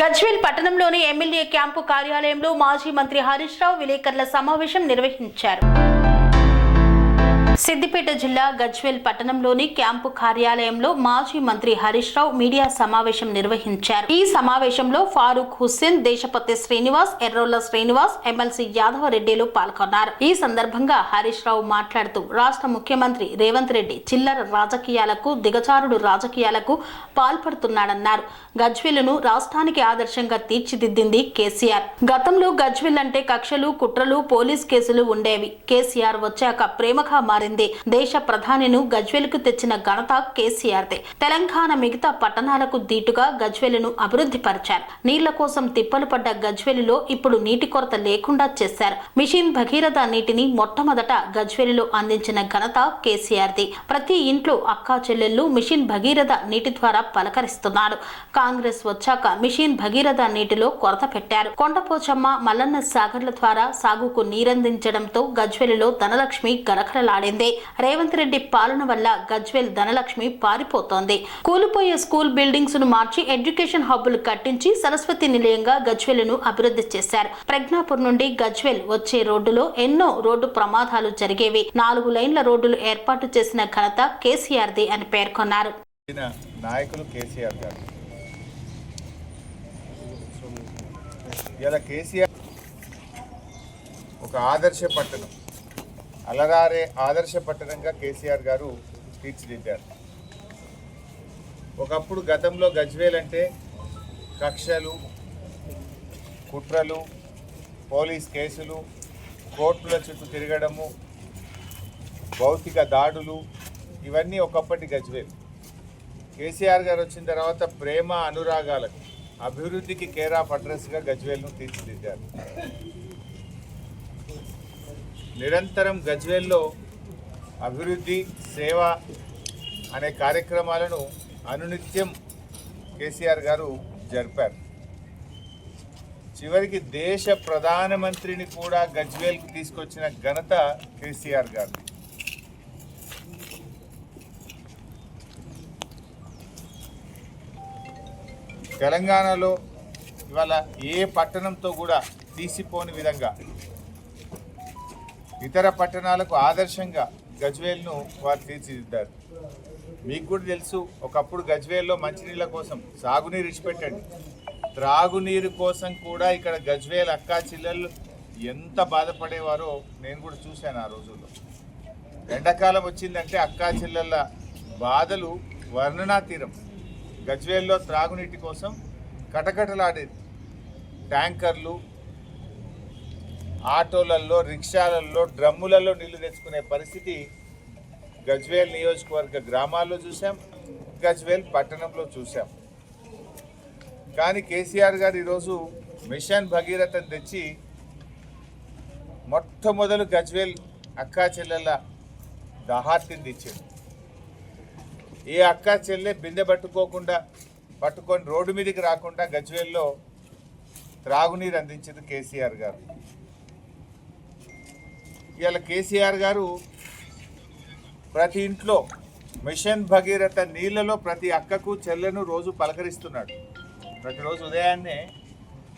గజ్వేల్ పట్టణంలోని MLA camp కార్యాలయంలో మాజీ మంత్రి హరీష్ రావు విలేకరుల సమావేశం నిర్వహించారు. సిద్దిపేట జిల్లా గజ్వేల్ పట్టణంలోని క్యాంపు కార్యాలయంలో మాజీ మంత్రి హరీష్ రావు మీడియా సమావేశం నిర్వహించారు. ఈ సమావేశంలో ఫారూక్ హుస్సేన్, దేశపతి శ్రీనివాస్, ఎర్రోళ్ల శ్రీనివాస్, ఎమ్మెల్సీ యాదవరెడ్డిలు పాల్గొన్నారు. ఈ సందర్భంగా హరీష్ రావు మాట్లాడుతూ రాష్ట్ర ముఖ్యమంత్రి రేవంత్ రెడ్డి చిల్లర రాజకీయాలకు, దిగజారుడు రాజకీయాలకు పాల్పడుతున్నాడన్నారు. గజ్వేల్ను రాష్ట్రానికి ఆదర్శంగా తీర్చిదిద్దింది కేసీఆర్. గతంలో గజ్వేల్ అంటే కక్షలు, కుట్రలు, పోలీస్ కేసులు ఉండేవి. కేసీఆర్ వచ్చాక ప్రేమగా మారింది. దేశ ప్రధానిను గజ్వేల్కు తెచ్చిన ఘనత కేసీఆర్దే. తెలంగాణ మిగతా పట్టణాలకు దీటుగా గజ్వేల్ను అభివృద్ధి పరిచారు. నీళ్ల కోసం తిప్పలు పడ్డ గజ్వేలులో ఇప్పుడు నీటి కొరత లేకుండా చేశారు. మిషన్ భగీరథ నీటిని మొట్టమొదట గజ్వేలులో అందించిన ఘనత కేసీఆర్ది. ప్రతి ఇంట్లో అక్కా చెల్లెళ్లు మిషన్ భగీరథ నీటి ద్వారా పలకరిస్తున్నారు. కాంగ్రెస్ వచ్చాక మిషన్ భగీరథ నీటిలో కొరత పెట్టారు. కొండపోచమ్మ, మల్లన్న సాగర్ల ద్వారా సాగుకు నీరందించడంతో గజ్వేలులో ధనలక్ష్మి గరగరలాడింది. రేవంత్ రెడ్డి పాలన వల్ల గజ్వేల్ ధనలక్ష్మి పారిపోతోంది. కూలిపోయే స్కూల్ బిల్డింగ్స్ ను మార్చి ఎడ్యుకేషన్ హబ్బులు కట్టించి సరస్వతి నిలయంగా గజ్వేల్ను అభివృద్ధి చేశారు. ప్రజ్ఞాపూర్ నుండి గజ్వేల్ వచ్చే రోడ్డులో ఎన్నో రోడ్డు ప్రమాదాలు జరిగేవి. 4 లైన్ల రోడ్డులు ఏర్పాటు చేసిన ఘనత కేసీఆర్ది అని పేర్కొన్నారు. నాయకులు కేసీఆర్ గారు ఇలా కేసీఆర్ ఒక ఆదర్శ పట్టణం, అలరారే ఆదర్శ పట్టణంగా కేసీఆర్ గారు తీర్చిదిద్దారు. ఒకప్పుడు గతంలో గజ్వేల్ అంటే కక్షలు, కుట్రలు, పోలీస్ కేసులు, కోర్టుల చుట్టూ తిరగడము, భౌతిక దాడులు, ఇవన్నీ ఒకప్పటి గజ్వేల్. కేసీఆర్ గారు వచ్చిన తర్వాత ప్రేమ, అనురాగాలకు, అభివృద్ధికి కేర్ ఆఫ్ అడ్రస్గా గజ్వేల్ను తీర్చిదిద్దారు. నిరంతరం గజ్వేల్లో అభివృద్ధి, సేవ అనే కార్యక్రమాలను అనునిత్యం కేసీఆర్ గారు జరిపారు. చివరికి దేశ ప్రధానమంత్రిని కూడా గజ్వేల్కి తీసుకొచ్చిన ఘనత కేసీఆర్ గారు. తెలంగాణలో ఇవాళ ఏ పట్టణంతో కూడా తీసిపోని విధంగా ఇతర పట్టణాలకు ఆదర్శంగా గజ్వేల్ను వారు తీర్చిదిద్దారు. మీకు కూడా తెలుసు, ఒకప్పుడు గజ్వేల్లో మంచినీళ్ళ కోసం, సాగునీరు ఇచ్చిపెట్టండి, త్రాగునీరు కోసం కూడా ఇక్కడ గజ్వేల్ అక్కా చెల్లెళ్ళు ఎంత బాధపడేవారో నేను కూడా చూశాను ఆ రోజుల్లో. ఎండాకాలం వచ్చిందంటే అక్కా చెల్లెళ్ళ బాధలు వర్ణనాతీరం. గజ్వేల్లో త్రాగునీటి కోసం కటకటలాడేది. ట్యాంకర్లు, ఆటోలలో, రిక్షాలలో, డ్రమ్ములలో నీళ్లు తెచ్చుకునే పరిస్థితి గజ్వేల్ నియోజకవర్గ గ్రామాల్లో చూసాం, గజ్వేల్ పట్టణంలో చూసాం. కానీ కేసీఆర్ గారు ఈరోజు మిషన్ భగీరథను తెచ్చి మొట్టమొదలు గజ్వేల్ అక్కా చెల్లెళ్ళ దాహార్తిని తెచ్చాడు. ఏ అక్కా చెల్లె బిందె పట్టుకొని రోడ్డు మీదకి రాకుండా గజ్వేల్లో త్రాగునీరు అందించింది కేసీఆర్ గారు. ఇవాళ కేసీఆర్ గారు ప్రతి ఇంట్లో మిషన్ భగీరథ నీళ్లలో ప్రతి అక్కకు చెల్లెను రోజు పలకరిస్తున్నాడు. ప్రతిరోజు ఉదయాన్నే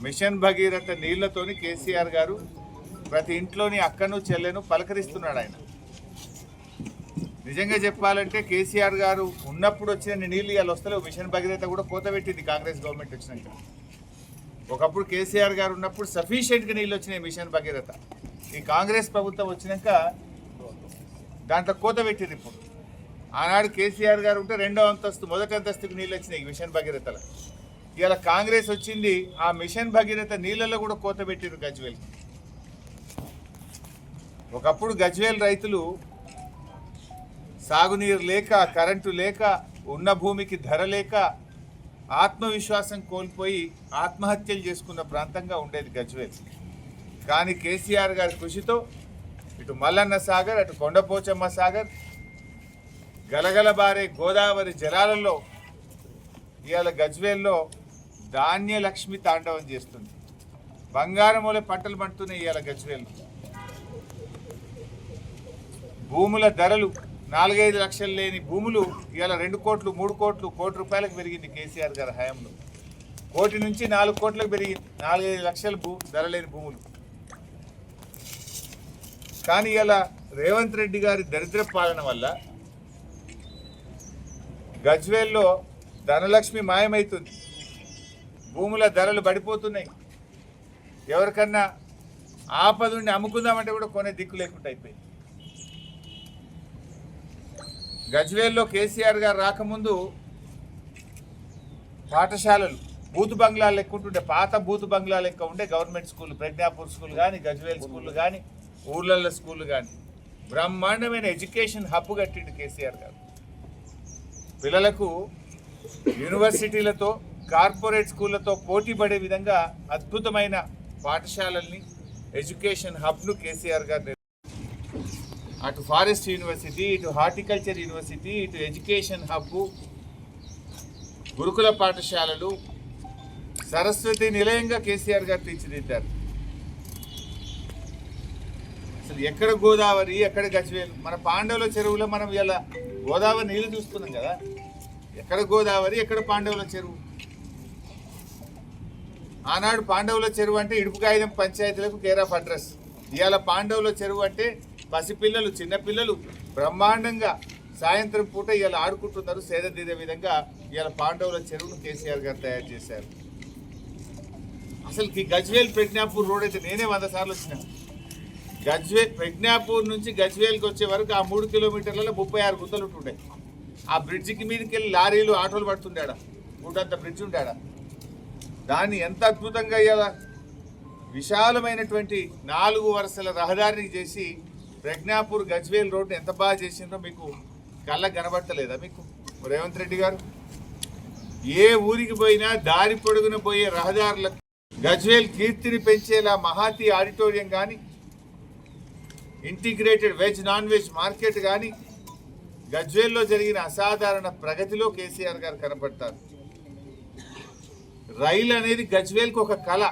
మిషన్ భగీరథ నీళ్లతోని కేసీఆర్ గారు ప్రతి ఇంట్లోని అక్కను చెల్లెను పలకరిస్తున్నాడు. ఆయన నిజంగా చెప్పాలంటే కేసీఆర్ గారు ఉన్నప్పుడు వచ్చిన నీళ్ళు ఇవాళ వస్తలేవు. మిషన్ భగీరథ కూడా కోత పెట్టింది కాంగ్రెస్ గవర్నమెంట్ వచ్చినాక. ఒకప్పుడు కేసీఆర్ గారు ఉన్నప్పుడు సఫిషియెంట్గా నీళ్ళు వచ్చినాయి మిషన్ భగీరథ. ఈ కాంగ్రెస్ ప్రభుత్వం వచ్చినాక దాంట్లో కోత పెట్టింది. ఇప్పుడు ఆనాడు కేసీఆర్ గారు ఉంటే 2వ అంతస్తు, మొదటి అంతస్తుకు నీళ్ళు వచ్చినాయి మిషన్ భగీరథలో. ఇవాళ కాంగ్రెస్ వచ్చింది, ఆ మిషన్ భగీరథ నీళ్ళలో కూడా కోత పెట్టింది గజ్వేల్. ఒకప్పుడు గజ్వేల్ రైతులు సాగునీరు లేక, కరెంటు లేక, ఉన్న భూమికి ధర లేక ఆత్మవిశ్వాసం కోల్పోయి ఆత్మహత్యలు చేసుకున్న ప్రాంతంగా ఉండేది గజ్వేల్. కానీ కేసీఆర్ గారి కృషితో ఇటు మల్లన్న సాగర్, అటు కొండపోచమ్మ సాగర్, గలగలబారే గోదావరి జలాలలో ఇవాళ గజ్వేల్లో ధాన్యలక్ష్మి తాండవం చేస్తుంది. బంగారమూల పంటలు పండుతున్నాయి ఇవాళ గజ్వేల్లో. భూముల ధరలు 4-5 లక్షలు లేని భూములు ఇవాళ 2 కోట్లు, 3 కోట్లు, 1 కోటి రూపాయలకు పెరిగింది కేసీఆర్ గారి హయాంలో. కోటి నుంచి 4 కోట్లకు పెరిగింది. 4-5 లక్షల ధర లేని భూములు. కానీ ఇలా రేవంత్ రెడ్డి గారి దరిద్ర పాలన వల్ల గజ్వేల్లో ధనలక్ష్మి మాయమవుతుంది. భూముల ధరలు పడిపోతున్నాయి. ఎవరికన్నా ఆపదుండి అమ్ముకుందామంటే కూడా కొనే దిక్కు లేకుండా అయిపోయింది. గజ్వేల్లో కేసీఆర్ గారు రాకముందు పాఠశాలలు బూత్ బంగ్లాలు లెక్క ఉంటుండే, పాత బూత్ బంగ్లాలు లెక్క ఉండే గవర్నమెంట్ స్కూల్, ప్రజ్ఞాపూర్ స్కూల్ కానీ, గజ్వేల్ స్కూళ్ళు కానీ, ఊర్లల్లో స్కూళ్ళు కానీ బ్రహ్మాండమైన ఎడ్యుకేషన్ హబ్ కట్టిండు కేసీఆర్ గారు. పిల్లలకు యూనివర్సిటీలతో కార్పొరేట్ స్కూళ్ళతో పోటీ పడే విధంగా అద్భుతమైన పాఠశాలల్ని, ఎడ్యుకేషన్ హబ్ను కేసీఆర్ గారు అటు ఫారెస్ట్ యూనివర్సిటీ, ఇటు హార్టికల్చర్ యూనివర్సిటీ, ఇటు ఎడ్యుకేషన్ హబ్, గురుకుల పాఠశాలలు, సరస్వతి నిలయంగా కేసీఆర్ గారు తీర్చిదిద్దారు. అసలు ఎక్కడ గోదావరి, ఎక్కడ గజ్వేల్? మన పాండవుల చెరువులో మనం ఇలా గోదావరి నీళ్లు చూస్తున్నాం కదా. ఎక్కడ గోదావరి, ఎక్కడ పాండవుల చెరువు? ఆనాడు పాండవుల చెరువు అంటే ఇడుపుకాయుధం పంచాయతీలకు కేర్ ఆఫ్ అడ్రస్. ఇవాళ పాండవుల చెరువు అంటే పసిపిల్లలు, చిన్నపిల్లలు బ్రహ్మాండంగా సాయంత్రం పూట ఇవాళ ఆడుకుంటున్నారు. సేదతీరే విధంగా ఇవాళ పాండవుల చెరువును కేసీఆర్ గారు తయారు చేశారు. అసలు గజ్వేల్ ప్రజ్ఞాపూర్ రోడ్ అయితే నేనే 100 సార్లు వచ్చినాను. గజ్వేల్ ప్రజ్ఞాపూర్ నుంచి గజ్వేల్కి వచ్చే వరకు ఆ 3 కిలోమీటర్లలో 36 గుంతలు ఉంటుండే. ఆ బ్రిడ్జికి మీదకి వెళ్ళి లారీలు, ఆటోలు పడుతుండాడ. గుడ్డంత బ్రిడ్జ్ ఉండాడ. దాన్ని ఎంత అద్భుతంగా ఇలా విశాలమైనటువంటి 4 వరుసల రహదారిని చేసి ప్రజ్ఞాపూర్ గజ్వేల్ రోడ్డు ఎంత బాగా చేసిందో మీకు కళ్ళకు కనబడతలేదా మీకు రేవంత్ రెడ్డి గారు? ఏ ఊరికి పోయినా దారి పొడుగున పోయే రహదారులకు గజ్వేల్ కీర్తిని పెంచేలా మహాతి ఆడిటోరియం కానీ, integrated veg non veg market కానీ, గజ్వేల్లో జరిగిన అసాధారణ ప్రగతిలో కేసీఆర్ గారు కనబడతారు. రైలు అనేది గజ్వేల్కు ఒక కళ.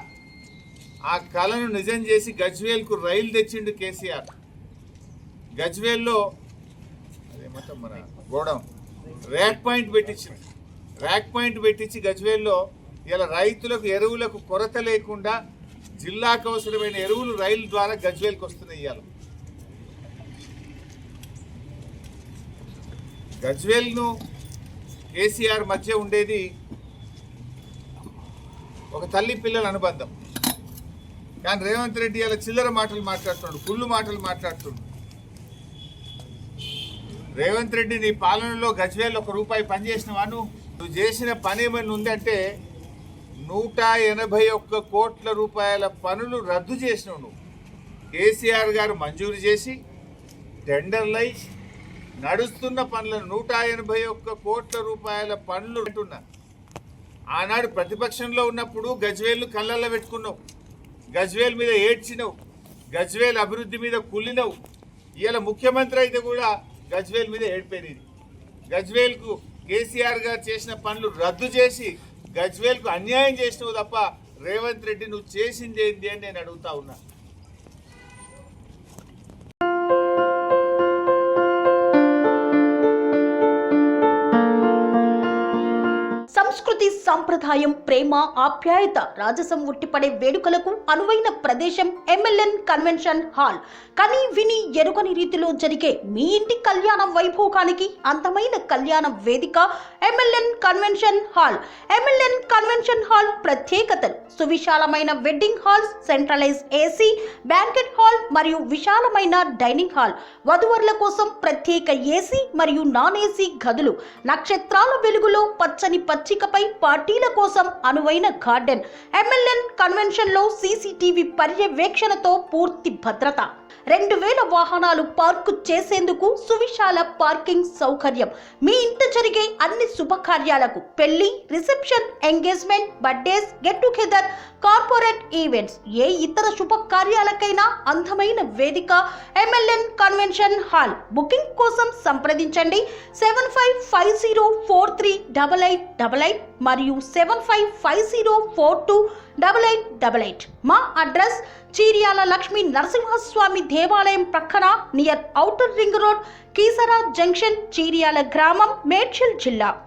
ఆ కళను నిజం చేసి గజ్వేల్కు రైలు తెచ్చిండు కేసీఆర్. గజ్వేల్లో అదేమంటాం మన గోడౌన్ ర్యాక్ పాయింట్ పెట్టించింది. ర్యాక్ పాయింట్ పెట్టించి గజ్వేల్లో ఇలా రైతులకు ఎరువులకు కొరత లేకుండా జిల్లాకు అవసరమైన ఎరువులు రైలు ద్వారా గజ్వేల్కి వస్తున్నాయి. ఇవాళ గజ్వేల్ను కేసీఆర్ మధ్య ఉండేది ఒక తల్లి పిల్లల అనుబంధం. కానీ రేవంత్ రెడ్డి ఇలా చిల్లర మాటలు మాట్లాడుతున్నాడు, కుళ్ళు మాటలు మాట్లాడుతున్నాడు. రేవంత్ రెడ్డి నీ పాలనలో గజ్వేల్ ₹1 పనిచేసినవా? నువ్వు చేసిన పని ఏమైనా ఉందంటే 181 కోట్ల రూపాయల పనులు రద్దు చేసినావు నువ్వు. కేసీఆర్ గారు మంజూరు చేసి టెండర్లై నడుస్తున్న పనులను 181 కోట్ల రూపాయల పనులు అంటున్నా. ఆనాడు ప్రతిపక్షంలో ఉన్నప్పుడు గజ్వేల్ కళ్ళల్లో పెట్టుకున్నావు, గజ్వేల్ మీద ఏడ్చినవు, గజ్వేల్ అభివృద్ధి మీద కుళ్ళినవు. ఇవాళ ముఖ్యమంత్రి అయితే కూడా గజ్వేల్ మీద ఏడిపోయినది. గజ్వేల్కు కేసీఆర్ గారు చేసిన పనులు రద్దు చేసి గజ్వేల్కు అన్యాయం చేసినావు తప్ప రేవంత్ రెడ్డి నువ్వు చేసింది ఏంటి అని నేను అడుగుతా ఉన్నా. సంస్కృతి, సంప్రదాయం, ప్రేమ, ఆప్యాయత, రాజసం ఉట్టిపడే వేడుకలకు అనువైన ప్రదేశం MLN కన్వెన్షన్ హాల్. కని విని ఎరుగని రీతిలో జరిగే మీ ఇంటి కళ్యాణ వైభోగానికి అందమైన కళ్యాణ వేదిక MLN convention hall. MLN convention hall ప్రత్యేకతలు: సువిశాలమైన wedding halls, centralise AC, banquet hall మరియు విశాలమైన డైనింగ్ హాల్. వధువరుల కోసం ప్రత్యేక AC మరియు నాన్ AC గదులు. నక్షత్రాల వెలుగులో పచ్చని పచ్చికపై పార్టీల కోసం అనువైన గార్డెన్. MLN కన్వెన్షన్ లో CCTV పర్యవేక్షణతో పూర్తి భద్రత. 2000 వాహనాలు పార్కు చేసేందుకు సువిశాల పార్కింగ్ సౌకర్యం. మీ ఇంట జరిగే అన్ని శుభకార్యాలకు, పెళ్లి, reception, engagement, birthdays, get together, corporate events, ఏ ఇతర శుభకార్యాలకైనా అందమైన వేదిక MLN కన్వెన్షన్ హాల్. బుకింగ్ కోసం సంప్రదించండి 7550438888 మరియు 7550428888. మా అడ్రస్ చీర్యాల లక్ష్మీ నరసింహస్వామి దేవాలయం ప్రక్కన, near outer ring road, Keesara junction, Cheeryal గ్రామం, మేడ్చల్ జిల్లా.